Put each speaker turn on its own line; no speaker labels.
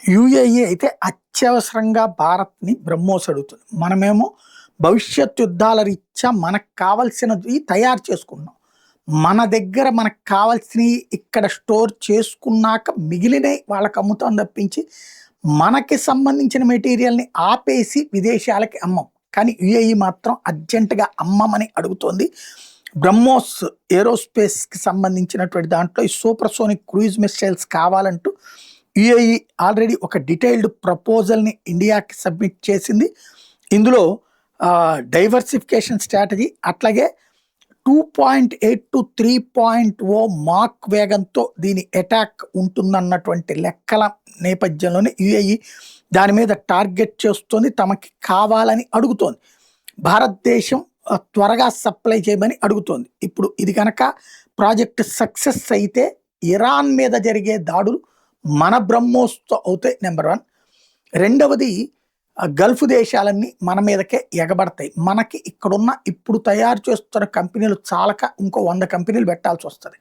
UAE అయితే అత్యవసరంగా భారత్‌ని బ్రహ్మోస్ అడుగుతుంది. మనమేమో భవిష్యత్ యుద్ధాల రీత్యా మనకు కావాల్సినవి తయారు చేసుకున్నాం. మన దగ్గర మనకు కావాల్సినయి ఇక్కడ స్టోర్ చేసుకున్నాక మిగిలినయి వాళ్ళకి అమ్ముతాం తప్పించి, మనకి సంబంధించిన మెటీరియల్‌ని ఆపేసి విదేశాలకి అమ్మం. కానీ యుఏఈ మాత్రం అర్జెంట్‌గా అమ్మమని అడుగుతోంది. బ్రహ్మోస్ ఏరోస్పేస్‌కి సంబంధించినటువంటి దాంట్లో ఈ సూపర్‌సోనిక్ క్రూయిజ్ మిస్సైల్స్ కావాలంటూ యుఏఈ ఆల్రెడీ ఒక డీటెయిల్డ్ ప్రపోజల్‌ని ఇండియాకి సబ్మిట్ చేసింది. ఇందులో డైవర్సిఫికేషన్ స్ట్రాటజీ అట్లాగే 2.8-3.0 మాక్ వేగంతో దీని అటాక్ ఉంటుందన్నటువంటి లెక్కల నేపథ్యంలోనే యుఏఈ దాని మీద టార్గెట్ చేస్తోంది. తమకి కావాలని అడుగుతోంది. భారతదేశం త్వరగా సప్లై చేయమని అడుగుతోంది. ఇప్పుడు ఇది కనుక ప్రాజెక్ట్ సక్సెస్ అయితే ఇరాన్ మీద జరిగే దాడులు మన బ్రహ్మోస్తో అవుతాయి. నెంబర్ 1. రెండవది గల్ఫ్ దేశాలన్నీ మన మీదకే ఎగబడతాయి. మనకి ఇక్కడున్న ఇప్పుడు తయారు చేస్తున్న కంపెనీలు చాలక ఇంకో 100 కంపెనీలు పెట్టాల్సి వస్తుంది.